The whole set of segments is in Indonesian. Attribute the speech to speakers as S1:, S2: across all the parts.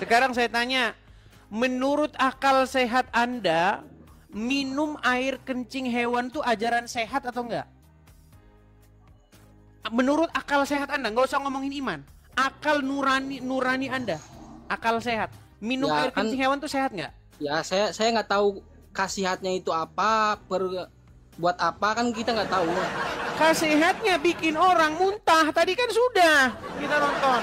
S1: Sekarang saya tanya, menurut akal sehat Anda, minum air kencing hewan tuh ajaran sehat atau enggak? Menurut akal sehat Anda, nggak usah ngomongin iman. Akal nurani Anda, akal sehat. Minum
S2: Ya,
S1: air kencing hewan tuh sehat nggak?
S2: Ya, saya nggak tahu khasiatnya itu apa, buat apa kan kita nggak tahu.
S1: Khasiatnya bikin orang muntah. Tadi kan sudah kita nonton.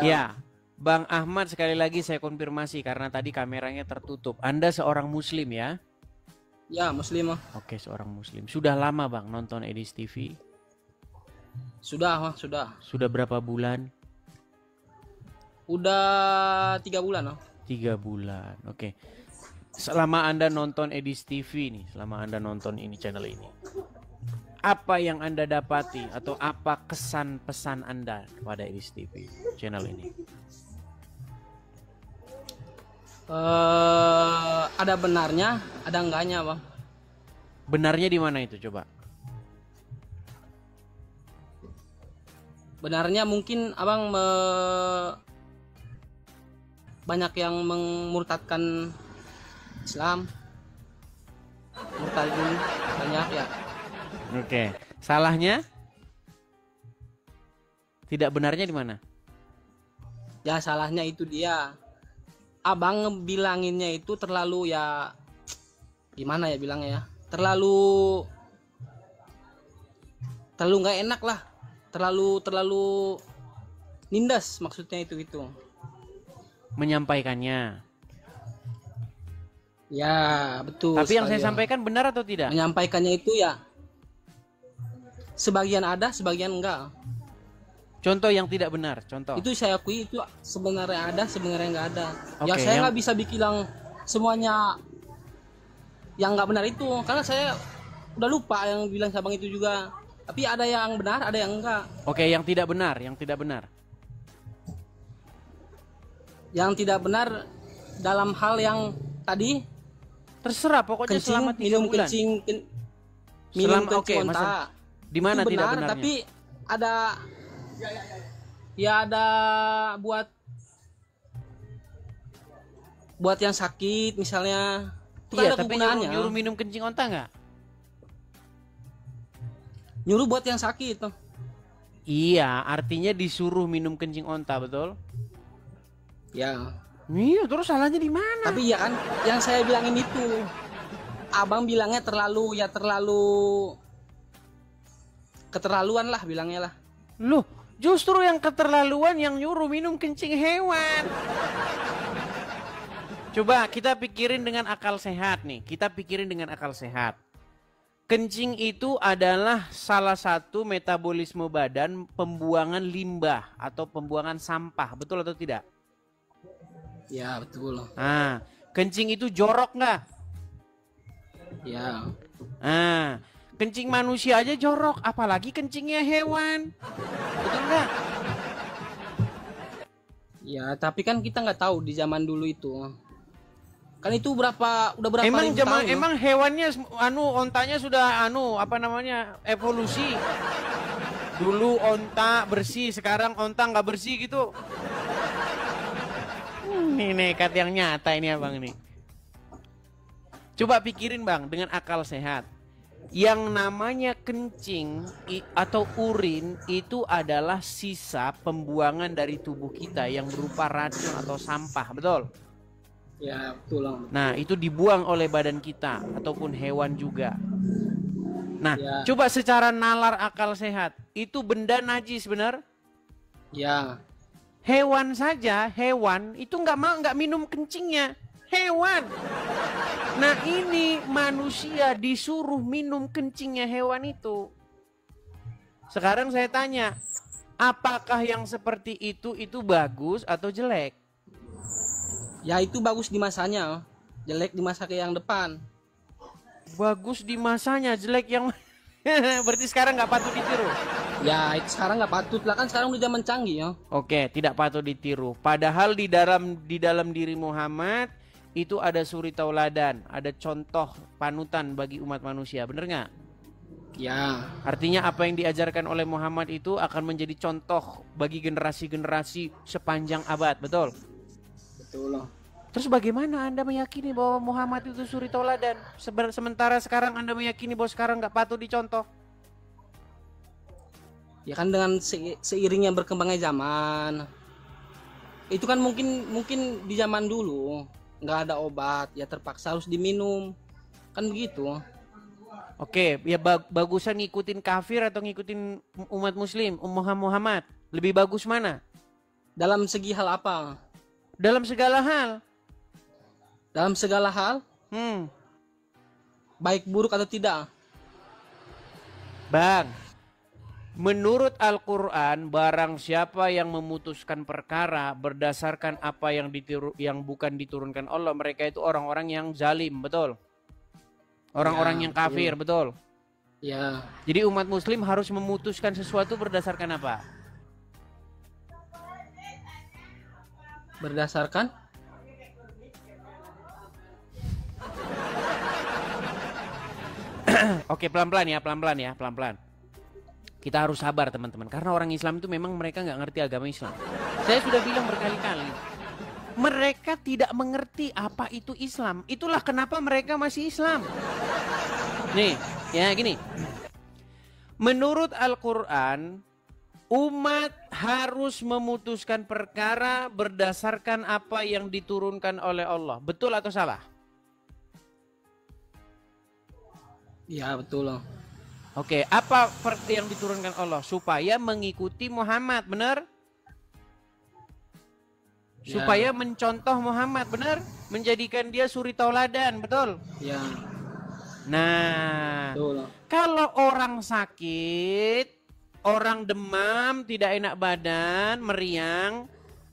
S1: Ya, Bang Ahmad, sekali lagi saya konfirmasi karena tadi kameranya tertutup. Anda seorang muslim ya?
S2: Ya, muslim.
S1: Oke, seorang muslim. Sudah lama Bang nonton Edis TV?
S2: Sudah, sudah.
S1: Sudah berapa bulan?
S2: Udah 3 bulan.
S1: 3 bulan. Oke. Selama Anda nonton Edis TV nih, selama Anda nonton ini channel ini, apa yang Anda dapati atau apa kesan pesan Anda kepada Edis TV channel ini?
S2: Ada benarnya, ada enggaknya, Bang.
S1: Benarnya di mana itu coba?
S2: Benarnya mungkin Abang banyak yang memurtadkan Islam. Murtadin banyak ya.
S1: Oke. Salahnya? Tidak benarnya di mana?
S2: Ya, salahnya itu dia. Abang bilanginnya itu terlalu ya, gimana ya bilangnya ya, terlalu nggak enak lah, terlalu nindas maksudnya itu.
S1: Menyampaikannya.
S2: Ya, betul.
S1: Tapi yang saya
S2: sekali,
S1: sampaikan benar atau tidak?
S2: menyampaikannya itu ya sebagian ada, sebagian enggak.
S1: Contoh yang tidak benar, contoh.
S2: Itu saya akui, itu sebenarnya ada, sebenarnya enggak ada.
S1: Oke,
S2: Ya saya
S1: yang-
S2: nggak bisa bilang semuanya yang nggak benar itu, karena saya udah lupa yang bilang sabang itu juga. Tapi ada yang benar, ada yang enggak.
S1: Oke, yang tidak benar, yang tidak benar.
S2: Yang tidak benar dalam hal yang tadi
S1: Terserah, pokoknya selama 3 bulan.
S2: minum
S1: Selama-
S2: kencing
S1: oke,
S2: onta.
S1: masa- di mana
S2: Itu
S1: tidak
S2: benar,
S1: benarnya?
S2: tapi ada ya ada buat yang sakit misalnya. Itu kan
S1: Iya,
S2: ada
S1: tapi
S2: kegunaannya.
S1: nyuruh minum kencing onta nggak?
S2: Nyuruh buat yang sakit tuh.
S1: Iya, artinya disuruh minum kencing onta, betul?
S2: Ya.
S1: Iya, terus salahnya di mana?
S2: Tapi ya kan yang saya bilangin itu. Abang bilangnya terlalu keterlaluan lah bilangnya lah.
S1: Loh, justru yang keterlaluan yang nyuruh minum kencing hewan. Coba kita pikirin dengan akal sehat nih. Kita pikirin dengan akal sehat. Kencing itu adalah salah satu metabolisme badan pembuangan limbah atau pembuangan sampah. Betul atau tidak?
S2: Ya, betul.
S1: Nah, kencing itu jorok nggak?
S2: Ya.
S1: Nah, kencing manusia aja jorok, apalagi kencingnya hewan. Betul nggak?
S2: Ya, tapi kan kita nggak tahu di zaman dulu itu. Kan itu udah berapa
S1: Emang
S2: ribu
S1: zaman
S2: tahun,
S1: emang hewannya ontanya sudah evolusi. Dulu onta bersih, sekarang onta nggak bersih gitu. Ini nekat yang nyata ini abang nih. Coba pikirin bang dengan akal sehat. Yang namanya kencing atau urin itu adalah sisa pembuangan dari tubuh kita yang berupa racun atau sampah, betul?
S2: Ya, betul.
S1: Nah, itu dibuang oleh badan kita ataupun hewan juga. Nah,
S2: Ya.
S1: coba secara nalar akal sehat, itu benda najis benar?
S2: Ya.
S1: Hewan saja, hewan itu nggak minum kencingnya, hewan. Nah, ini manusia disuruh minum kencingnya hewan itu. Sekarang saya tanya, apakah yang seperti itu bagus atau jelek?
S2: Ya, itu bagus di masanya, jelek di masa ke yang depan.
S1: Bagus di masanya, jelek yang berarti sekarang nggak patut ditiru.
S2: Ya, itu sekarang nggak patut lah, kan sekarang udah zaman canggih ya.
S1: Oke, tidak patut ditiru. Padahal di dalam diri Muhammad itu ada suri tauladan, ada contoh panutan bagi umat manusia, bener nggak?
S2: Ya.
S1: Artinya apa yang diajarkan oleh Muhammad itu akan menjadi contoh bagi generasi-generasi sepanjang abad, betul?
S2: Betul loh.
S1: Terus bagaimana Anda meyakini bahwa Muhammad itu suri tauladan, sementara sekarang Anda meyakini bahwa sekarang nggak patut dicontoh?
S2: Ya kan dengan seiringnya berkembangnya zaman. Itu kan mungkin di zaman dulu nggak ada obat, ya terpaksa harus diminum. Kan begitu.
S1: Oke, ya bagusan ngikutin kafir atau ngikutin umat muslim, Muhammad? Lebih bagus mana?
S2: Dalam segi hal apa?
S1: Dalam segala hal.
S2: Dalam segala hal? Baik buruk atau tidak?
S1: Bang, menurut Al-Quran, barang siapa yang memutuskan perkara berdasarkan apa yang bukan diturunkan Allah, mereka itu orang-orang yang zalim, betul? Orang-orang yang kafir, betul?
S2: Ya.
S1: Jadi umat muslim harus memutuskan sesuatu berdasarkan apa?
S2: Berdasarkan?
S1: Oke, pelan-pelan ya. Kita harus sabar teman-teman, karena orang Islam itu memang mereka nggak ngerti agama Islam. Saya sudah bilang berkali-kali, mereka tidak mengerti apa itu Islam. Itulah kenapa mereka masih Islam. Nih, ya gini. Menurut Al-Quran, umat harus memutuskan perkara berdasarkan apa yang diturunkan oleh Allah. Betul atau salah?
S2: Ya, betul loh.
S1: Oke, apa yang diturunkan Allah? Supaya mengikuti Muhammad, benar?
S2: Ya.
S1: Supaya mencontoh Muhammad, benar? Menjadikan dia suri tauladan, betul?
S2: Ya.
S1: Nah,
S2: Betul.
S1: kalau orang sakit, orang demam, tidak enak badan, meriang,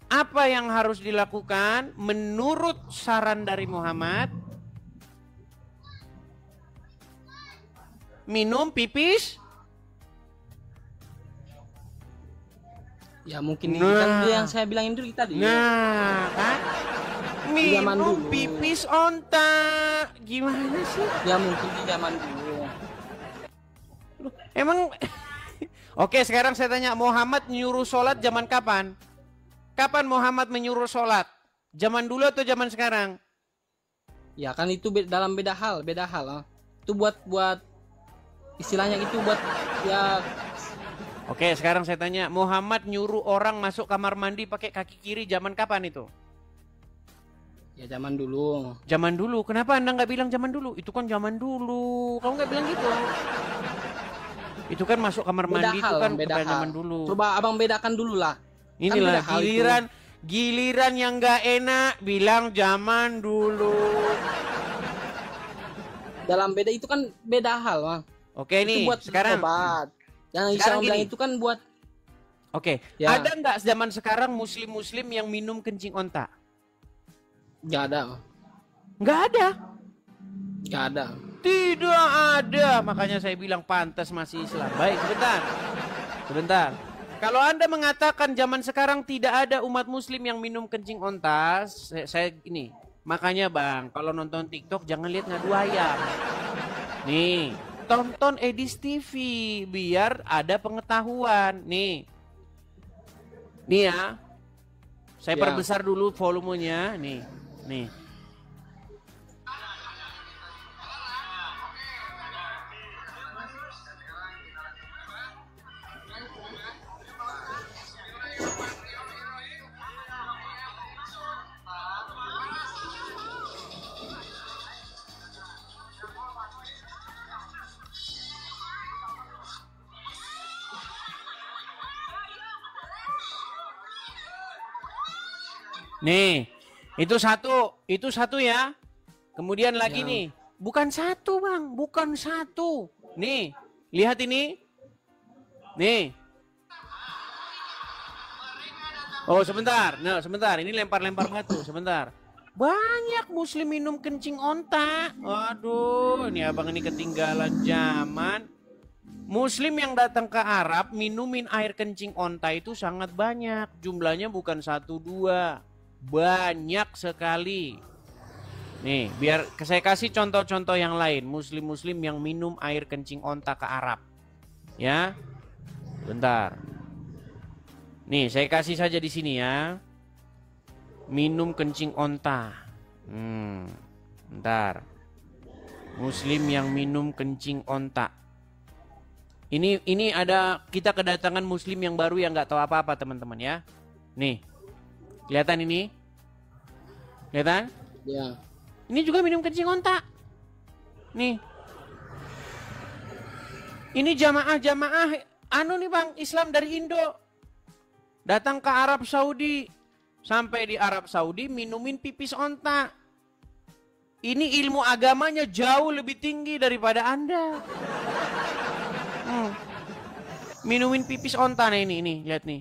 S1: apa yang harus dilakukan menurut saran dari Muhammad? Minum pipis?
S2: Ya mungkin kan yang saya bilangin dulu tadi.
S1: Nah, kan?
S2: Zaman
S1: Minum
S2: dulu.
S1: pipis onta. Gimana sih?
S2: Ya mungkin di zaman dulu.
S1: Emang Oke, sekarang saya tanya, Muhammad nyuruh sholat zaman kapan? Kapan Muhammad menyuruh sholat? Zaman dulu atau zaman sekarang?
S2: Ya kan itu dalam beda hal. Itu buat istilahnya itu buat ya.
S1: Oke, sekarang saya tanya, Muhammad nyuruh orang masuk kamar mandi pakai kaki kiri zaman kapan itu?
S2: Ya zaman dulu.
S1: Zaman dulu. Kenapa Anda nggak bilang zaman dulu? Itu kan zaman dulu. Kamu nggak bilang gitu. Itu kan masuk kamar mandi itu kan bukan zaman dulu.
S2: Coba abang bedakan dulu lah.
S1: Inilah giliran yang nggak enak bilang zaman dulu.
S2: Dalam beda itu kan beda hal, Bang.
S1: Oke nih,
S2: buat
S1: sekarang
S2: obat. Yang
S1: sekarang
S2: Islam bilang
S1: gini.
S2: itu kan buat.
S1: Oke,
S2: Ya.
S1: ada nggak zaman sekarang muslim-muslim yang minum kencing onta?
S2: Nggak ada.
S1: Nggak ada.
S2: Nggak ada.
S1: Tidak ada, makanya saya bilang pantas masih Islam. Baik, sebentar. Kalau Anda mengatakan zaman sekarang tidak ada umat muslim yang minum kencing onta, saya ini. Makanya Bang, kalau nonton TikTok jangan lihat ngadu ayam. Nih, tonton Edis TV biar ada pengetahuan. Nih ya. Saya
S2: Ya.
S1: perbesar dulu volumenya. Nih. Nih, itu satu ya. Kemudian lagi
S2: Ya.
S1: nih, bukan satu Bang, bukan satu. Nih, lihat ini. Nih. Oh sebentar, ini lempar-lempar batu, sebentar. Banyak muslim minum kencing onta. Waduh, ini abang ini ketinggalan zaman. Muslim yang datang ke Arab minumin air kencing onta itu sangat banyak. Jumlahnya bukan 1, 2. Banyak sekali. Nih, biar saya kasih contoh-contoh yang lain. Muslim-muslim yang minum air kencing onta ke Arab. Ya. Bentar. Nih, saya kasih saja di sini ya. Minum kencing onta. Bentar. Muslim yang minum kencing onta. Ini ada, kita kedatangan muslim yang baru yang nggak tahu apa-apa teman-teman ya. Nih, kelihatan ini? Kelihatan?
S2: Ya.
S1: Ini juga minum kencing onta. Nih. Ini jamaah anu nih bang, Islam dari Indo. Datang ke Arab Saudi. Sampai di Arab Saudi minumin pipis onta. Ini ilmu agamanya jauh lebih tinggi daripada Anda. Minumin pipis onta nih ini, lihat nih.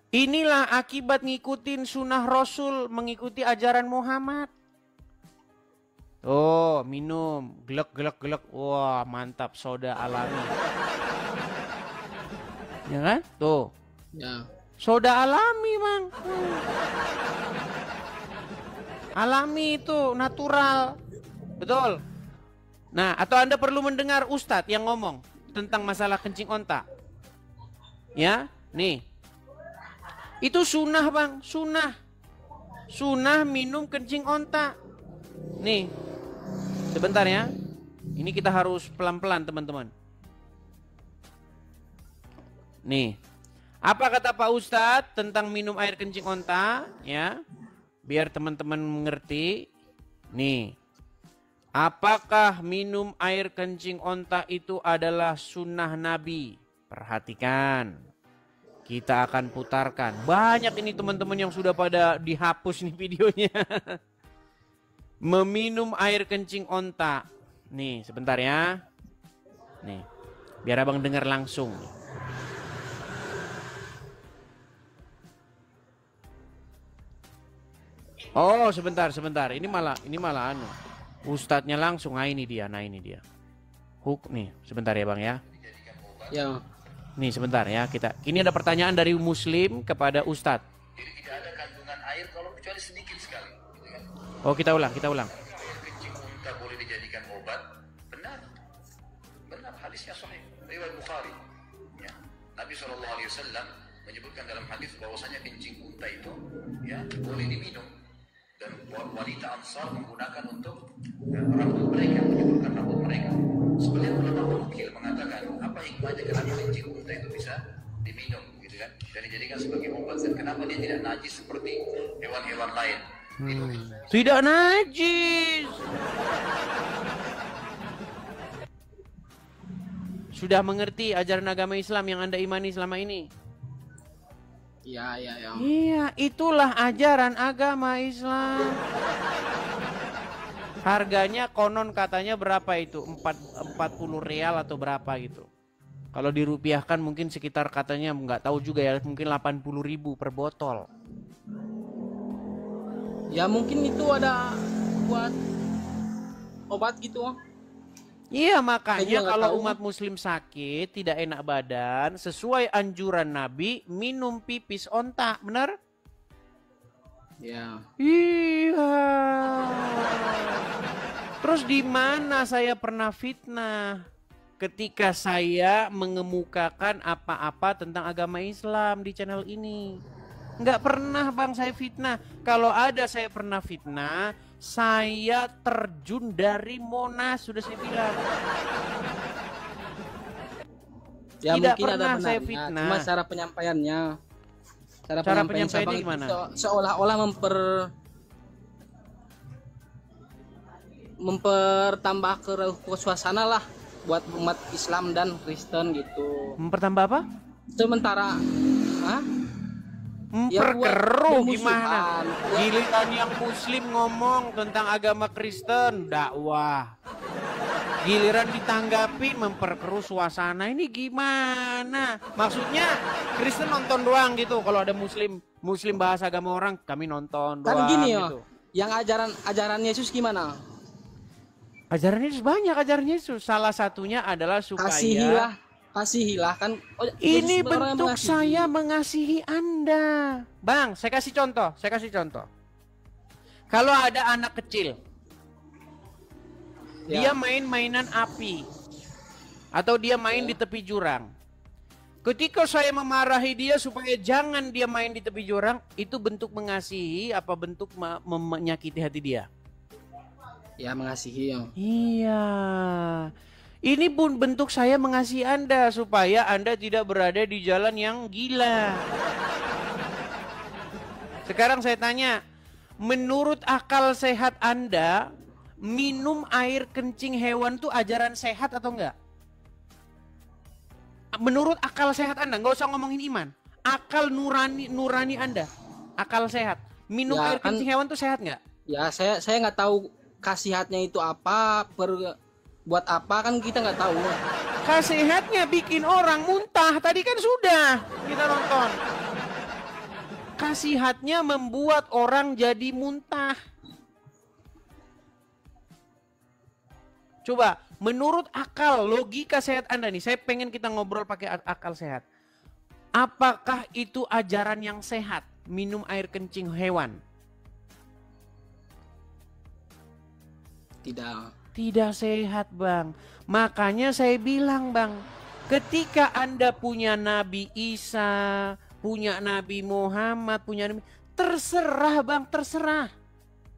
S1: Inilah akibat ngikutin sunnah Rasul, mengikuti ajaran Muhammad. Oh, minum, gelek. Wah, mantap, soda alami. Ya kan? Tuh.
S2: Ya.
S1: Soda alami, Bang. Alami itu, natural. Betul. Nah, atau Anda perlu mendengar Ustadz yang ngomong tentang masalah kencing onta. Ya, nih. Itu sunnah bang, sunnah. Sunnah minum kencing onta. Nih, sebentar ya. Ini kita harus pelan-pelan teman-teman. Nih, apa kata Pak Ustadz tentang minum air kencing onta? Ya, biar teman-teman mengerti. Nih. Apakah minum air kencing onta itu adalah sunnah Nabi? Perhatikan. Kita akan putarkan. Banyak ini teman-teman yang sudah pada dihapus nih videonya. Meminum air kencing onta. Nih sebentar ya. Nih. Biar abang dengar langsung. Oh sebentar. Ini malah anu. Ustadznya langsung, nah ini dia. Hook nih, sebentar ya bang ya.
S2: Ya.
S1: Nih sebentar ya kita. Ini ada pertanyaan dari muslim kepada Ustadz.
S3: Jadi tidak ada kandungan air kalau kecuali sedikit sekali. Gitu kan?
S1: Oh kita ulang.
S3: Kencing unta boleh dijadikan obat? Benar, hadisnya sahih. Riwayat Bukhari. Ya. Nabi SAW menyebutkan dalam hadis bahwasanya kencing unta itu ya boleh diminum. Dan wanita Ansar menggunakan untuk rambut mereka, menyuburkan rambut mereka. Sebenarnya ulama mukil mengatakan apa hikmahnya kenapa kencing unta itu bisa diminum, gitu kan? Dan dijadikan sebagai obat. Dan kenapa dia tidak najis seperti hewan-hewan lain?
S1: Tidak najis. Sudah mengerti ajaran agama Islam yang Anda imani selama ini?
S2: Ya.
S1: Iya, itulah ajaran agama Islam. Harganya konon katanya berapa itu? 40 real atau berapa gitu. Kalau dirupiahkan mungkin sekitar katanya nggak tahu juga ya, mungkin 80.000 per botol.
S2: Ya mungkin itu ada buat obat gitu.
S1: Iya makanya kalau
S2: tahu.
S1: umat muslim sakit, tidak enak badan, sesuai anjuran Nabi, minum pipis onta, benar?
S2: Ya.
S1: Iya. Terus di mana saya pernah fitnah ketika saya mengemukakan apa-apa tentang agama Islam di channel ini? Nggak pernah bang saya fitnah. Kalau ada saya pernah fitnah, saya terjun dari Monas, sudah saya bilang.
S2: Ya
S1: Tidak
S2: mungkin
S1: pernah
S2: ada
S1: saya
S2: benarnya,
S1: fitnah.
S2: cuma cara penyampaiannya.
S1: Cara penyampaiannya gimana?
S2: Seolah-olah mempertambah ke suasana lah buat umat Islam dan Kristen gitu.
S1: Mempertambah apa?
S2: Sementara
S1: Memperkeruh
S2: buat
S1: gimana?
S2: bermusuhan.
S1: Giliran yang muslim ngomong tentang agama Kristen, dakwah. Giliran ditanggapi memperkeruh suasana, ini gimana? Maksudnya Kristen nonton doang gitu. Kalau ada muslim bahas agama orang, kami nonton doang.
S2: Kan gini
S1: gitu.
S2: Yang ajaran Yesus gimana?
S1: Ajaran Yesus banyak, ajaran Yesus. Salah satunya adalah supaya
S2: Kasihilah kan.
S1: ini
S2: Yesus orang yang
S1: bentuk
S2: mengasihi.
S1: saya mengasihi Anda. Bang, saya kasih contoh. Kalau ada anak kecil, dia
S2: Ya.
S1: main mainan api, atau dia main di tepi jurang. Ketika saya memarahi dia supaya jangan dia main di tepi jurang, itu bentuk mengasihi apa bentuk menyakiti hati dia?
S2: Ya, mengasihi ya.
S1: Iya. Ini pun bentuk saya mengasihi Anda supaya Anda tidak berada di jalan yang gila. Sekarang saya tanya, menurut akal sehat Anda, minum air kencing hewan itu ajaran sehat atau enggak? Menurut akal sehat Anda, nggak usah ngomongin iman. Akal nurani Anda, akal sehat. Minum
S2: Ya,
S1: air
S2: kan-
S1: kencing hewan itu sehat nggak?
S2: Ya, saya nggak tahu khasiatnya itu apa, buat apa kan kita nggak tahu.
S1: Khasiatnya bikin orang muntah. Tadi kan sudah kita nonton. Khasiatnya membuat orang jadi muntah. Coba, menurut akal, logika sehat Anda nih, saya pengen kita ngobrol pakai akal sehat. Apakah itu ajaran yang sehat? Minum air kencing hewan?
S2: Tidak.
S1: Tidak sehat, Bang. Makanya saya bilang, Bang, ketika Anda punya Nabi Isa, punya Nabi Muhammad, punya Nabi, terserah, Bang, terserah.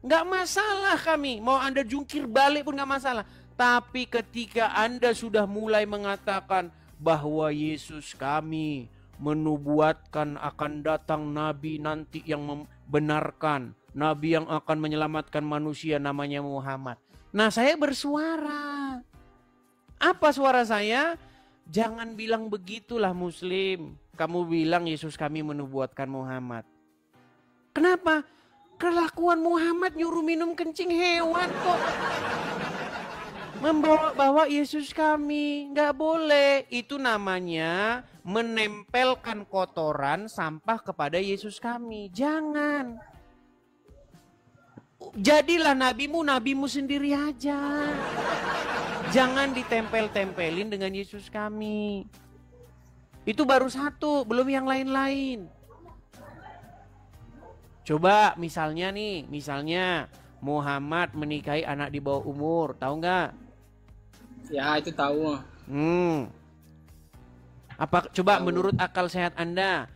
S1: Nggak masalah kami, mau Anda jungkir balik pun nggak masalah. Tapi ketika Anda sudah mulai mengatakan bahwa Yesus kami menubuatkan akan datang Nabi nanti yang membenarkan, Nabi yang akan menyelamatkan manusia namanya Muhammad. Nah, saya bersuara. Apa suara saya? Jangan bilang begitulah Muslim. Kamu bilang Yesus kami menubuatkan Muhammad. Kenapa? Kelakuan Muhammad nyuruh minum kencing hewan kok. Membawa-bawa Yesus kami. Nggak boleh. Itu namanya menempelkan kotoran sampah kepada Yesus kami. Jangan. Jadilah nabimu sendiri aja. Jangan ditempel-tempelin dengan Yesus kami. Itu baru satu, belum yang lain-lain. Coba misalnya nih, Muhammad menikahi anak di bawah umur, tahu nggak?
S2: Ya, itu tahu.
S1: Apa coba
S2: Tahu.
S1: menurut akal sehat Anda,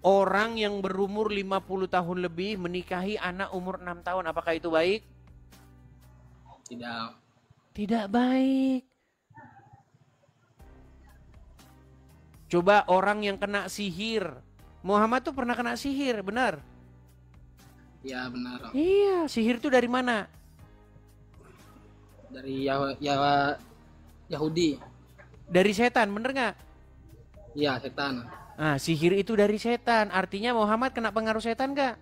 S1: orang yang berumur 50 tahun lebih menikahi anak umur 6 tahun, apakah itu baik?
S2: Tidak.
S1: Tidak baik. Coba orang yang kena sihir. Muhammad tuh pernah kena sihir, benar?
S2: Ya, benar.
S1: Iya, sihir itu dari mana?
S2: Dari Yahudi.
S1: Dari setan, bener nggak?
S2: Iya, setan.
S1: Nah, sihir itu dari setan. Artinya Muhammad kena pengaruh setan nggak?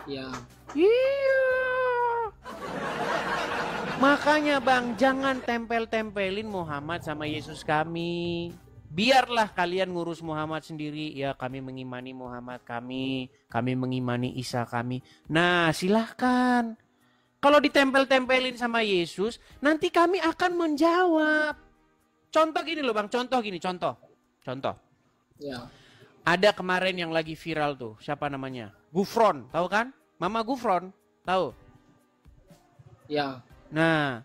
S2: Iya.
S1: Iya. Makanya Bang, jangan tempel-tempelin Muhammad sama Yesus kami. Biarlah kalian ngurus Muhammad sendiri. Ya, kami mengimani Muhammad kami mengimani Isa kami. Nah, silahkan. Kalau ditempel-tempelin sama Yesus, nanti kami akan menjawab. Contoh gini loh Bang, contoh.
S2: Ya.
S1: Ada kemarin yang lagi viral tuh, siapa namanya? Gufron, tahu kan? Mama Gufron, tahu?
S2: Ya.
S1: Nah,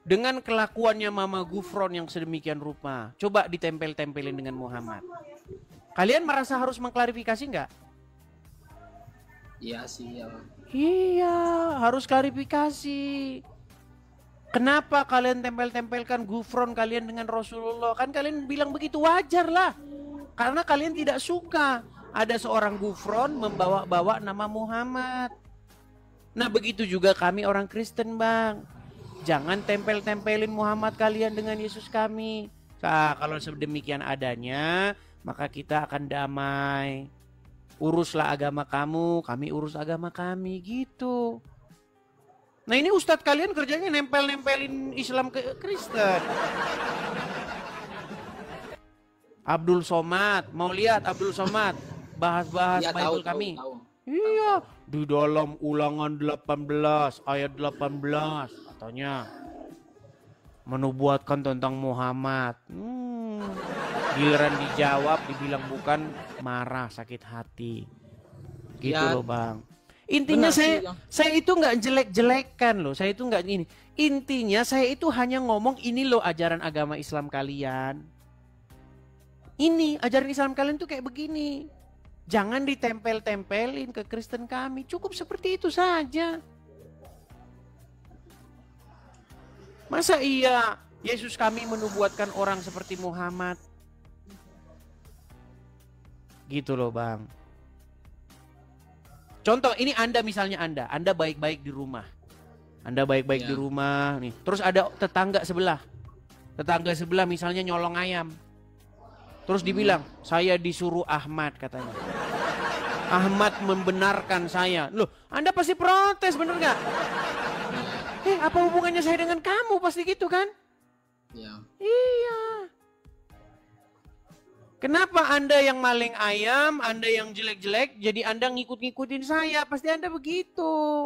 S1: dengan kelakuannya Mama Gufron yang sedemikian rupa, coba ditempel-tempelin dengan Muhammad. Kalian merasa harus mengklarifikasi nggak?
S2: Iya sih, ya.
S1: Iya, harus klarifikasi. Kenapa kalian tempel-tempelkan Gufron kalian dengan Rasulullah? Kan kalian bilang begitu, wajar lah. Karena kalian tidak suka ada seorang Gufron membawa-bawa nama Muhammad. Nah, begitu juga kami orang Kristen, Bang. Jangan tempel-tempelin Muhammad kalian dengan Yesus kami. Nah, kalau sedemikian adanya, maka kita akan damai. Uruslah agama kamu, kami urus agama kami, gitu. Nah, ini ustadz kalian kerjanya nempel-nempelin Islam ke Kristen. Abdul Somad, mau lihat Abdul Somad bahas-bahas
S2: Ya,
S1: Bible kami. Iya, di dalam Ulangan 18 ayat 18 katanya menubuatkan tentang Muhammad. Giliran dijawab dibilang bukan, marah, sakit hati. Gitu
S2: Ya.
S1: loh Bang. Intinya
S2: Benar sih,
S1: saya itu nggak jelek-jelekan loh. Saya itu nggak ini. Intinya saya itu hanya ngomong ini loh ajaran agama Islam kalian. Ini ajaran Islam kalian tuh kayak begini. Jangan ditempel-tempelin ke Kristen kami. Cukup seperti itu saja. Masa iya Yesus kami menubuatkan orang seperti Muhammad? Gitu loh bang. Contoh ini Anda misalnya Anda baik-baik di rumah. Anda baik-baik di rumah nih. Terus ada tetangga sebelah. Tetangga sebelah misalnya nyolong ayam. Terus dibilang, saya disuruh Ahmad katanya. Ahmad membenarkan saya. Loh, Anda pasti protes bener nggak? Apa hubungannya saya dengan kamu? Pasti gitu kan?
S2: Ya.
S1: Iya. Kenapa Anda yang maling ayam, Anda yang jelek-jelek, jadi Anda ngikut-ngikutin saya? Pasti Anda begitu.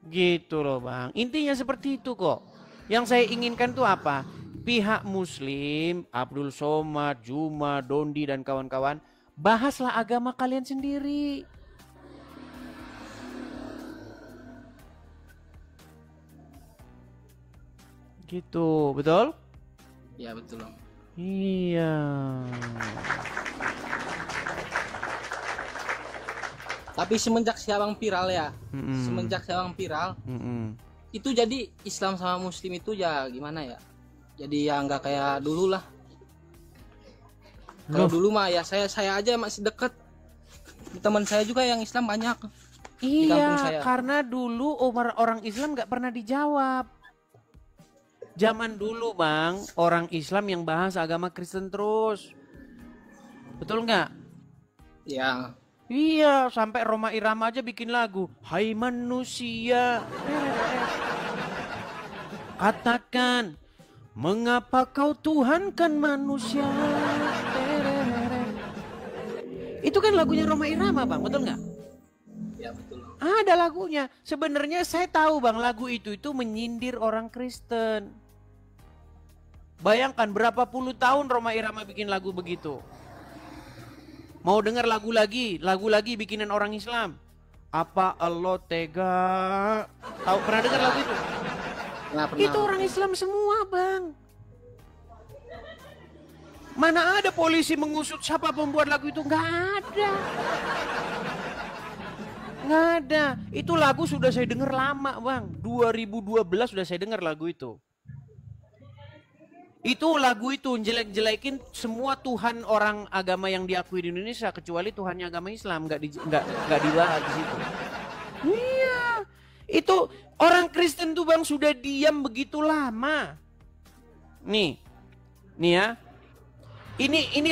S1: Gitu loh bang. Intinya seperti itu kok. Yang saya inginkan tuh apa? Pihak Muslim, Abdul Somad, Juma, Dondi, dan kawan-kawan, bahaslah agama kalian sendiri. Gitu, betul?
S2: Ya betul Om.
S1: Iya.
S2: Tapi semenjak Syawang viral ya, semenjak Syawang viral, itu jadi Islam sama Muslim itu ya gimana ya? Jadi ya nggak kayak dulu lah. Kalau dulu mah ya saya aja masih deket. Teman saya juga yang Islam banyak. Di kampung saya.
S1: Iya, karena dulu orang Islam nggak pernah dijawab. Zaman dulu bang, orang Islam yang bahas agama Kristen terus. Betul nggak?
S2: Ya.
S1: Iya, sampai Roma Irama aja bikin lagu. Hai manusia, katakan, mengapa kau tuhankan manusia? Itu kan lagunya Roma Irama bang, betul nggak?
S2: Ya betul.
S1: Ada lagunya. Sebenarnya saya tahu bang, lagu itu menyindir orang Kristen. Bayangkan berapa puluh tahun Roma Irama bikin lagu begitu. Mau dengar lagu lagi bikinan orang Islam. Apa Allah tega? Tahu pernah dengar lagu itu?
S2: Nggak pernah.
S1: Itu orang Islam semua bang. Mana ada polisi mengusut siapa pembuat lagu itu? Nggak ada. Nggak ada. Itu lagu sudah saya dengar lama bang. 2012 sudah saya dengar lagu itu. Itu lagu itu jelek-jelekin semua Tuhan orang agama yang diakui di Indonesia kecuali Tuhannya agama Islam, nggak dibahas di situ. Iya, itu orang Kristen tuh bang sudah diam begitu lama. Nih ya, ini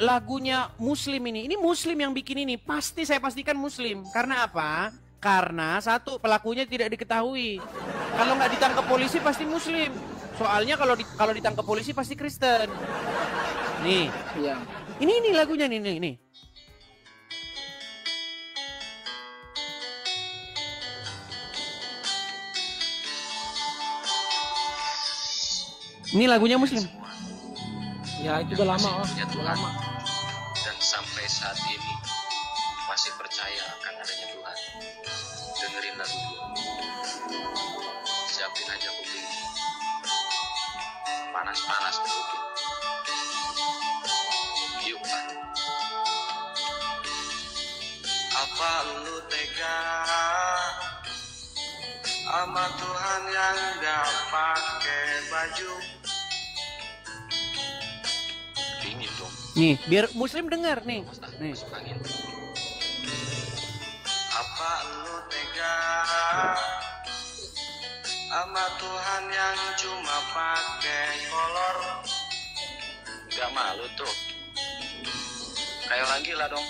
S1: lagunya Muslim ini Muslim yang bikin ini, pasti saya pastikan Muslim. Karena apa? Karena satu, pelakunya tidak diketahui. Kalau nggak ditangkap polisi pasti Muslim. Soalnya kalau ditangkap polisi pasti Kristen. Nih.
S2: Iya.
S1: Ini lagunya nih. Ini lagunya Muslim.
S2: Ya itu udah lama oh. Udah lama.
S4: Dan sampai saat ini masih percaya akan adanya Tuhan. Dengerin lagu gue. Siapin aja kopi. Panas-panas kopi. Yuk Pak. Apa lu tega sama Tuhan yang gak pakai baju? Dingin dong.
S1: Nih, biar Muslim dengar nih. Nih.
S4: Masuk angin. Apa lu tega sama Tuhan yang cuma pakai kolor? Gak malu tuh. Kayak lagi lah dong.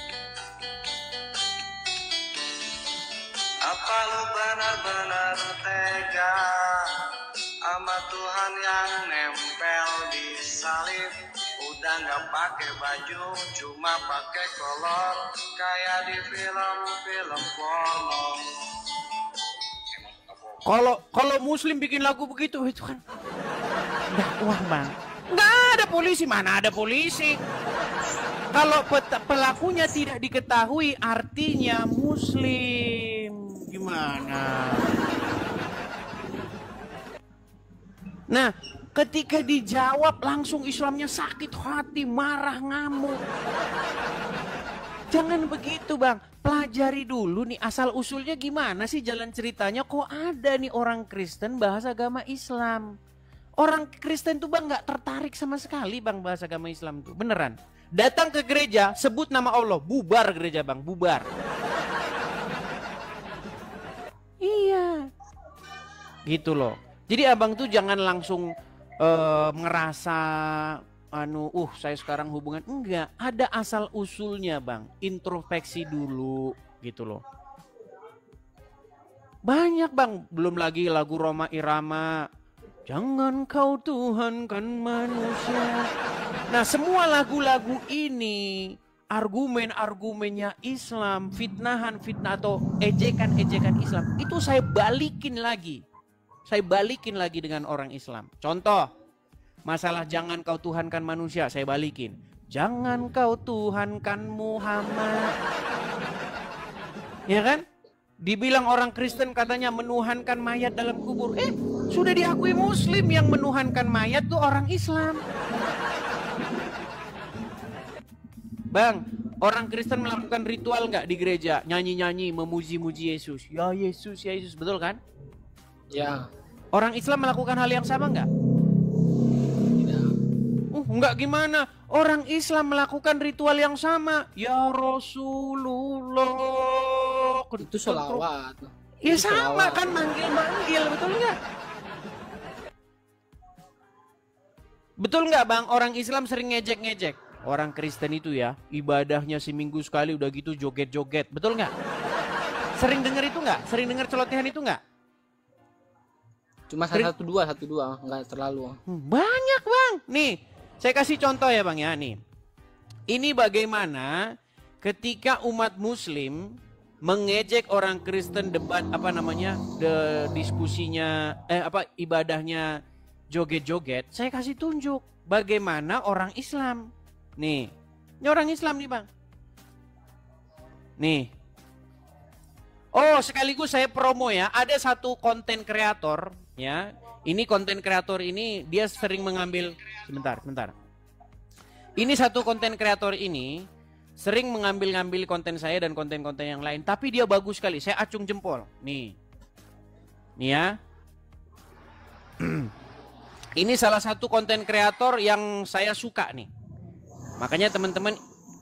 S4: Apa lu benar-benar tega sama Tuhan yang nempel di salib? Udah gak pakai baju, cuma pakai kolor, kayak di film-film porno.
S1: Kalau Muslim bikin lagu begitu itu kan dakwah bang. Nggak ada polisi, mana ada polisi? kalau pelakunya tidak diketahui artinya muslim. Gimana? Nah, ketika dijawab langsung Islamnya sakit hati, marah, ngamuk. Jangan begitu bang, pelajari dulu nih asal usulnya gimana sih jalan ceritanya. Kok ada nih orang Kristen bahas agama Islam. Orang Kristen tuh bang gak tertarik sama sekali bang bahas agama Islam tuh, beneran. Datang ke gereja, sebut nama Allah, bubar gereja bang, bubar. Iya, gitu loh. Jadi abang tuh jangan langsung ngerasa saya sekarang hubungan. Enggak, ada asal usulnya bang. Introspeksi dulu gitu loh. Banyak bang, belum lagi lagu Roma Irama. Jangan kau tuhankan manusia. Nah semua lagu-lagu ini argumen-argumennya Islam, fitnah atau ejekan-ejekan Islam. Itu saya balikin lagi. Saya balikin lagi dengan orang Islam. Contoh, masalah jangan kau tuhankan manusia, saya balikin. Jangan kau tuhankan Muhammad. Ya kan? Dibilang orang Kristen katanya menuhankan mayat dalam kubur. Sudah diakui Muslim yang menuhankan mayat tuh orang Islam. Bang, orang Kristen melakukan ritual nggak di gereja? Nyanyi-nyanyi, memuji-muji Yesus. Ya Yesus, ya Yesus, betul kan?
S2: Ya.
S1: Orang Islam melakukan hal yang sama nggak?
S2: Tidak.
S1: Enggak gimana? Orang Islam melakukan ritual yang sama. Ya Rasulullah.
S2: Itu sholawat.
S1: Ya
S2: Itu
S1: sama
S2: sholawat.
S1: kan, manggil-manggil, betul nggak? Betul nggak bang? Orang Islam sering ngejek-ngejek. Orang Kristen itu ya, ibadahnya seminggu sekali udah gitu joget-joget. Betul nggak? Sering denger itu nggak? Sering denger celotehan itu nggak?
S2: Cuma satu dua, nggak terlalu.
S1: Banyak bang. Nih, saya kasih contoh ya bang ya nih. Ini bagaimana ketika umat Muslim mengejek orang Kristen debat diskusinya ibadahnya joget-joget. Saya kasih tunjuk bagaimana orang Islam. Nih, ini orang Islam nih bang. Nih. Oh, sekaligus saya promo ya. Ada satu konten kreator ya. Ini konten kreator ini dia sering mengambil sebentar. Ini satu konten kreator ini sering mengambil konten saya dan konten-konten yang lain, tapi dia bagus sekali. Saya acung jempol. Nih ya. Ini salah satu konten kreator yang saya suka nih. Makanya teman-teman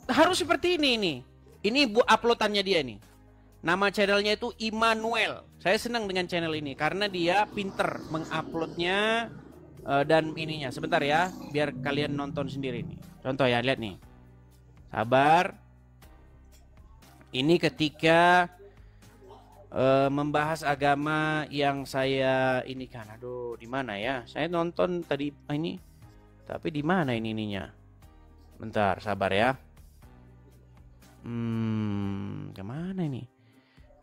S1: harus seperti ini nih. Ini uploadannya dia nih. Nama channelnya itu Immanuel. Saya senang dengan channel ini karena dia pinter menguploadnya dan ininya. Sebentar ya, biar kalian nonton sendiri nih. Contoh ya, lihat nih. Sabar. Ini ketika membahas agama yang saya ini kan. Aduh, di mana ya? Saya nonton tadi ini. Tapi di mana ininya? Bentar, sabar ya. Kemana ini?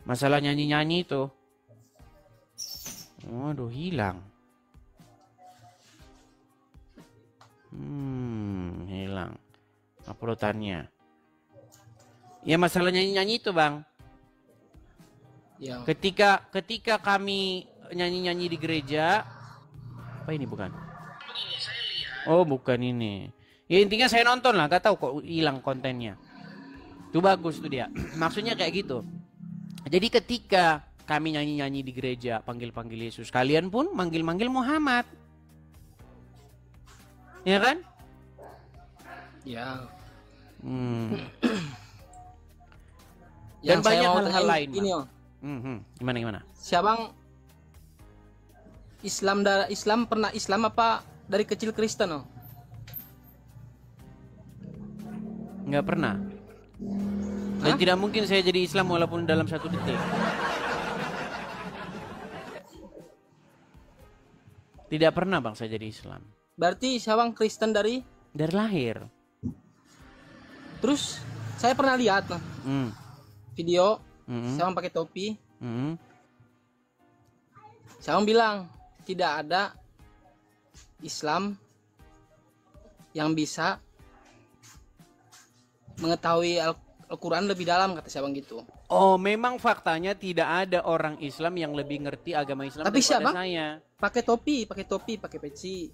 S1: Masalah nyanyi-nyanyi itu. Waduh, hilang. Hilang uploadannya. Ya masalah nyanyi-nyanyi itu bang.
S2: Ya.
S1: Ketika kami nyanyi-nyanyi di gereja. Apa ini bukan? Oh bukan ini. Ya intinya saya nonton lah, gak tahu kok hilang kontennya. Itu bagus tuh dia. Maksudnya kayak gitu. Jadi ketika kami nyanyi-nyanyi di gereja, panggil-panggil Yesus, kalian pun manggil-manggil Muhammad. Ya kan?
S2: Ya.
S1: Dan
S2: Yang
S1: banyak hal-hal lain.
S2: Ini,
S1: Gimana?
S2: Siabang Islam pernah Islam apa dari kecil Kristen oh?
S1: Nggak pernah. Dan tidak mungkin saya jadi Islam walaupun dalam 1 detik. Tidak pernah bang saya jadi Islam.
S2: Berarti Siabang Kristen dari
S1: lahir.
S2: Terus saya pernah lihat video Siabang pakai topi. Siabang bilang tidak ada Islam yang bisa mengetahui Al-Quran lebih dalam, kata saya bang gitu.
S1: Oh, memang faktanya tidak ada orang Islam yang lebih ngerti agama Islam
S2: Tapi
S1: daripada
S2: siapa?
S1: saya.
S2: Pakai topi, pakai peci.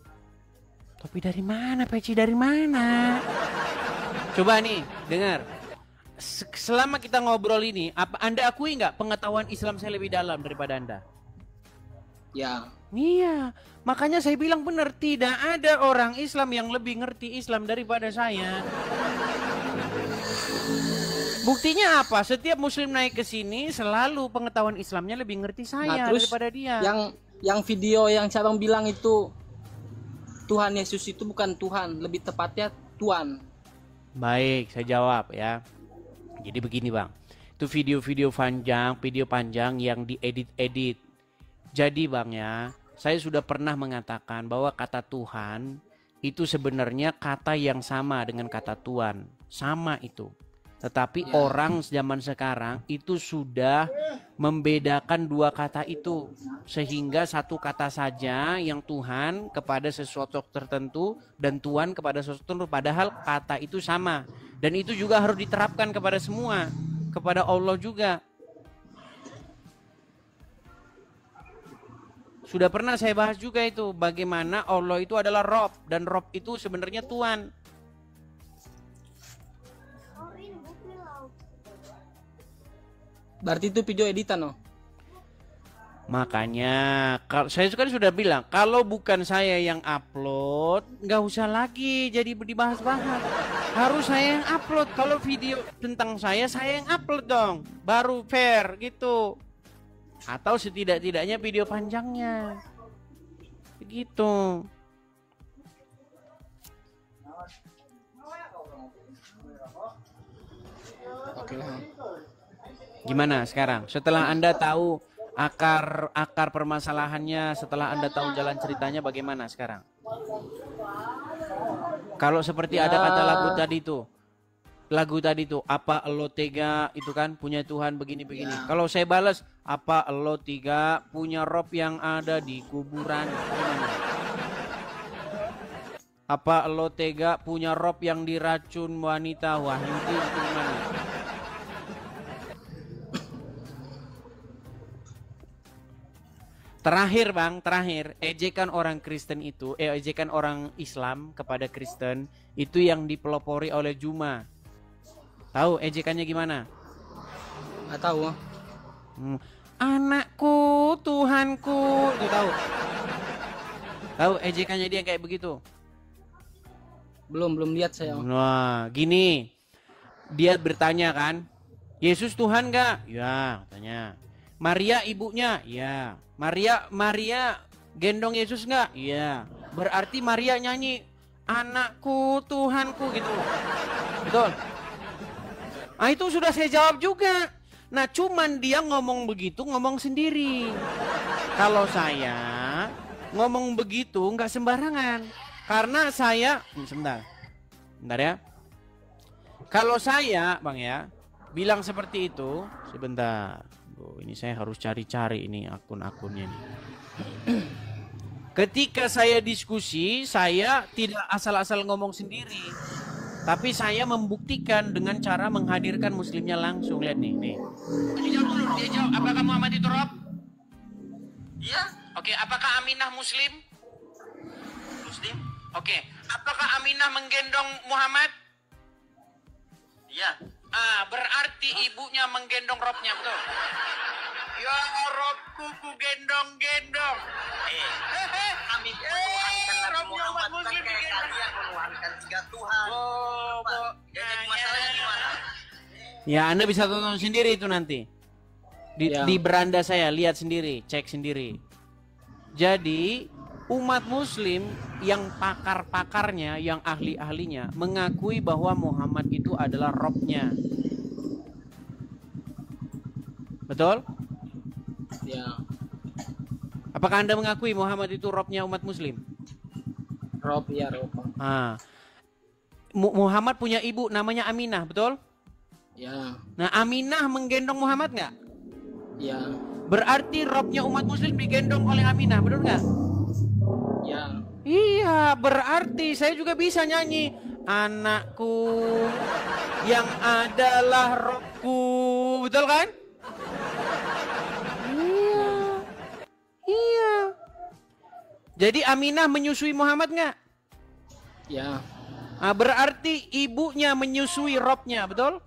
S1: Topi dari mana? Peci dari mana? Coba nih, dengar. Selama kita ngobrol ini, apa Anda akui nggak pengetahuan Islam saya lebih dalam daripada Anda?
S2: Ya.
S1: Iya, makanya saya bilang benar, tidak ada orang Islam yang lebih ngerti Islam daripada saya. Buktinya apa? Setiap Muslim naik ke sini selalu pengetahuan Islamnya lebih ngerti saya
S2: terus
S1: daripada dia.
S2: Yang video yang cabang bilang itu Tuhan Yesus itu bukan Tuhan, lebih tepatnya Tuan.
S1: Baik, saya jawab ya. Jadi begini bang, itu video panjang yang diedit-edit. Jadi bang ya, saya sudah pernah mengatakan bahwa kata Tuhan itu sebenarnya kata yang sama dengan kata Tuan. Sama itu. Tetapi orang zaman sekarang itu sudah membedakan dua kata itu. Sehingga satu kata saja yang Tuhan kepada sesuatu tertentu dan Tuhan kepada sesuatu tertentu. Padahal kata itu sama. Dan itu juga harus diterapkan kepada semua. Kepada Allah juga. Sudah pernah saya bahas juga itu. Bagaimana Allah itu adalah Rob. Dan Rob itu sebenarnya Tuhan.
S2: Berarti itu video editan, no?
S1: Makanya saya kan sudah bilang, kalau bukan saya yang upload, nggak usah lagi jadi dibahas-bahas. Harus saya yang upload. Kalau video tentang saya yang upload dong, baru fair gitu. Atau setidak-tidaknya video panjangnya, begitu.
S2: Oke lah.
S1: Gimana sekarang? Setelah Anda tahu akar permasalahannya, setelah Anda tahu jalan ceritanya, bagaimana sekarang? Kalau seperti ada kata lagu tadi itu, apa lo tega itu kan punya Tuhan begini-begini. Kalau saya balas, apa lo tega punya Rob yang ada di kuburan? Gimana? Apa lo tega punya Rob yang diracun wanita Wahyudi? Gimana? Terakhir bang, ejekan orang Kristen itu, ejekan orang Islam kepada Kristen itu yang dipelopori oleh Juma. Tahu ejekannya gimana?
S2: Nggak tahu.
S1: Anakku, Tuhanku, itu tahu? Tahu ejekannya dia kayak begitu?
S2: Belum lihat saya.
S1: Wah, gini, dia bertanya kan, Yesus Tuhan nggak? Ya, katanya. Maria ibunya? Ya. Maria gendong Yesus nggak? Iya. Berarti Maria nyanyi anakku Tuhanku gitu. Betul. Nah itu sudah saya jawab juga. Nah cuman dia ngomong begitu, ngomong sendiri. Kalau saya ngomong begitu nggak sembarangan. Karena saya, sebentar ya. Kalau saya bang ya bilang seperti itu, sebentar. Ini saya harus cari-cari ini akun-akunnya nih. Ketika saya diskusi, saya tidak asal-asal ngomong sendiri. Tapi saya membuktikan dengan cara menghadirkan muslimnya langsung. Lihat nih. Dijawab dulu, dia jawab, apakah Muhammad itu Rob? Iya. Oke, apakah Aminah muslim? Muslim. Oke, apakah Aminah menggendong Muhammad? Iya. Berarti ibunya menggendong Robnya, betul? Ya Robku ku gendong-gendong.
S5: Kami menuhankan Nabi Muhammad bukan kayak kalian menuhankan 3 Tuhan. Jadi masalahnya gimana?
S1: Ya Anda bisa tonton sendiri itu nanti. Di beranda saya, lihat sendiri, cek sendiri. Jadi umat muslim yang pakar-pakarnya, yang ahli-ahlinya mengakui bahwa Muhammad itu adalah Robnya. Betul?
S2: Ya.
S1: Apakah Anda mengakui Muhammad itu Robnya umat muslim?
S2: Rob.
S1: Muhammad punya ibu namanya Aminah, betul?
S2: Ya.
S1: Nah Aminah menggendong Muhammad nggak?
S2: Ya.
S1: Berarti Robnya umat muslim digendong oleh Aminah, betul nggak?
S2: Ya.
S1: Iya, berarti saya juga bisa nyanyi anakku yang adalah rohku. Betul kan? Iya. Iya. Jadi Aminah menyusui Muhammad nggak?
S2: Ya.
S1: Nah, berarti ibunya menyusui robnya, betul?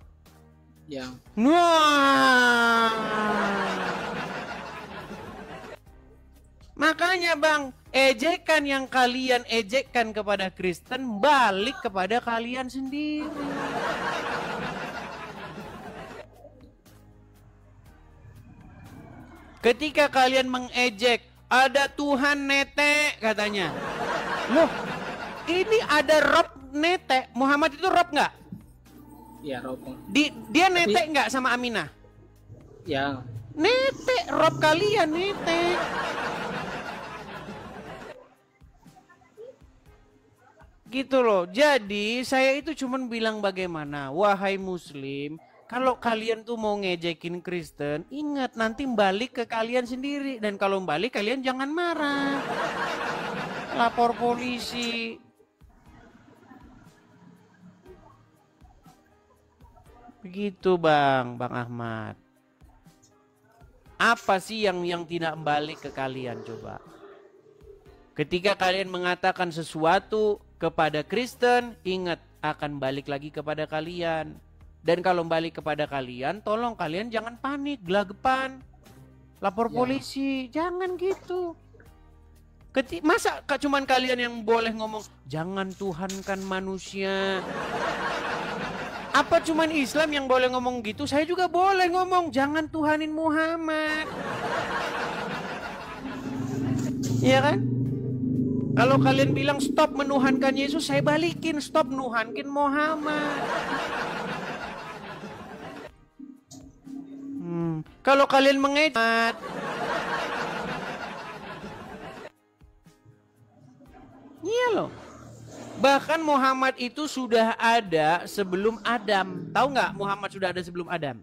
S2: Ya.
S1: Wah. Makanya Bang, ejekan yang kalian ejekkan kepada Kristen balik kepada kalian sendiri. Ketika kalian mengejek, ada Tuhan netek katanya. Loh, ini ada Rob netek. Muhammad itu Rob nggak?
S2: Ya, Rob.
S1: Dia netek nggak sama Aminah?
S2: Ya.
S1: Netek, Rob kalian netek. Gitu loh. Jadi saya itu cuman bilang bagaimana, wahai muslim, kalau kalian tuh mau ngejekin Kristen, ingat nanti balik ke kalian sendiri. Dan kalau balik kalian jangan marah. Lapor polisi. Begitu Bang Ahmad. Apa sih yang tidak balik ke kalian coba? Ketika kalian mengatakan sesuatu kepada Kristen, ingat akan balik lagi kepada kalian. Dan kalau balik kepada kalian, tolong kalian jangan panik, gelagapan. Lapor polisi, jangan gitu. Masa cuman kalian yang boleh ngomong, jangan tuhankan manusia. Apa cuman Islam yang boleh ngomong gitu? Saya juga boleh ngomong, jangan tuhanin Muhammad. Iya kan? Kalau kalian bilang stop menuhankan Yesus, saya balikin stop menuhankan Muhammad. Kalau kalian mengejek, iya loh. Bahkan Muhammad itu sudah ada sebelum Adam. Tahu nggak Muhammad sudah ada sebelum Adam?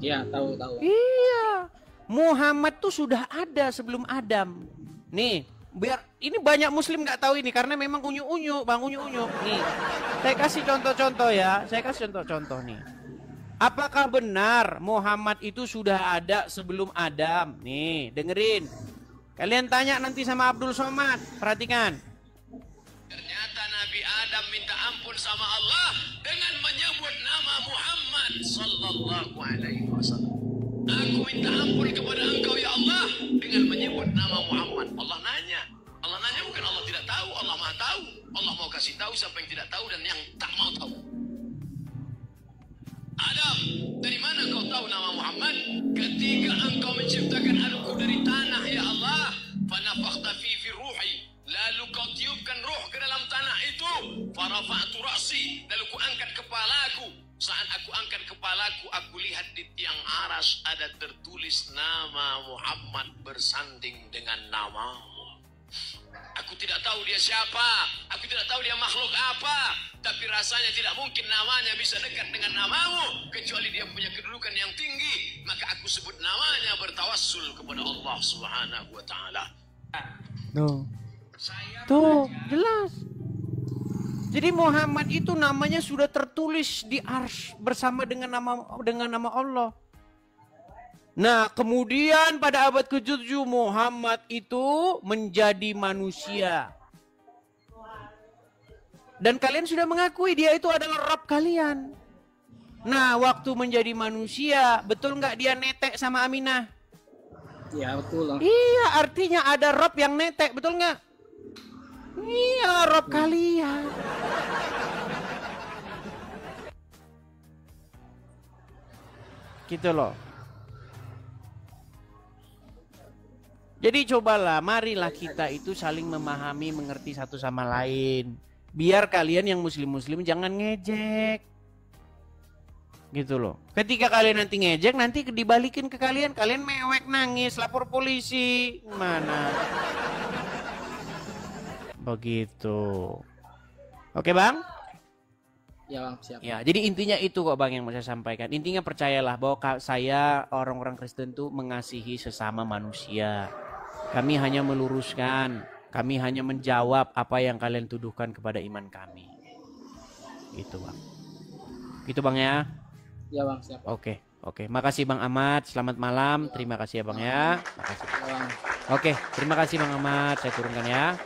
S2: Ya, tahu.
S1: Iya. Muhammad tuh sudah ada sebelum Adam. Nih, biar ini banyak muslim nggak tahu ini karena memang unyu-unyu, Bang, unyu-unyu. Nih, saya kasih contoh-contoh ya. Saya kasih contoh-contoh nih. Apakah benar Muhammad itu sudah ada sebelum Adam? Nih, dengerin. Kalian tanya nanti sama Abdul Somad. Perhatikan.
S6: Ternyata Nabi Adam minta ampun sama Allah dengan menyebut nama Muhammad sallallahu alaihi wasallam. Aku minta ampun kepada engkau ya Allah dengan menyebut nama Muhammad. Allah nanya bukan Allah tidak tahu, Allah Maha tahu. Allah mau kasih tahu siapa yang tidak tahu dan yang tak mau tahu. Adam, dari mana kau tahu nama Muhammad? Ketika engkau menciptakan aku dari tanah ya Allah, fanafakhta fi ruhi. Lalu kau tiupkan roh ke dalam tanah itu. Farafa'tu ra'si. Lalu ku angkat kepalaku. Saat aku angkat kepalaku, aku lihat di tiang aras ada tertulis nama Muhammad bersanding dengan namamu. Aku tidak tahu dia siapa. Aku tidak tahu dia makhluk apa. Tapi rasanya tidak mungkin namanya bisa dekat dengan namamu. Kecuali dia punya kedudukan yang tinggi. Maka aku sebut namanya bertawassul kepada Allah Subhanahu wa ta'ala.
S1: Tuh, jelas. Jadi Muhammad itu namanya sudah tertulis di arsy bersama dengan nama Allah. Nah, kemudian pada abad ke-7 Muhammad itu menjadi manusia. Dan kalian sudah mengakui dia itu adalah Rabb kalian. Nah, waktu menjadi manusia, betul nggak dia netek sama Aminah?
S2: Ya, betul.
S1: Iya, artinya ada Rabb yang netek, betul nggak? Iya, Rabb kalian. Gitu loh. Jadi cobalah, marilah kita itu saling memahami, mengerti satu sama lain. Biar kalian yang muslim-muslim jangan ngejek. Gitu loh. Ketika kalian nanti ngejek, nanti dibalikin ke kalian. Kalian mewek, nangis, lapor polisi. Mana? Begitu. Oke Bang?
S2: Ya Bang, siap.
S1: Ya, jadi intinya itu kok Bang yang mau saya sampaikan. Intinya percayalah bahwa saya orang-orang Kristen tuh mengasihi sesama manusia. Kami hanya meluruskan, kami hanya menjawab apa yang kalian tuduhkan kepada iman kami. Gitu Bang. Gitu Bang ya.
S2: Ya Bang, siap.
S1: Oke. Makasih Bang Ahmad. Selamat malam. Terima kasih ya Bang ya. Makasih.
S2: Ya, Bang.
S1: Oke, terima kasih Bang Ahmad. Saya turunkan ya.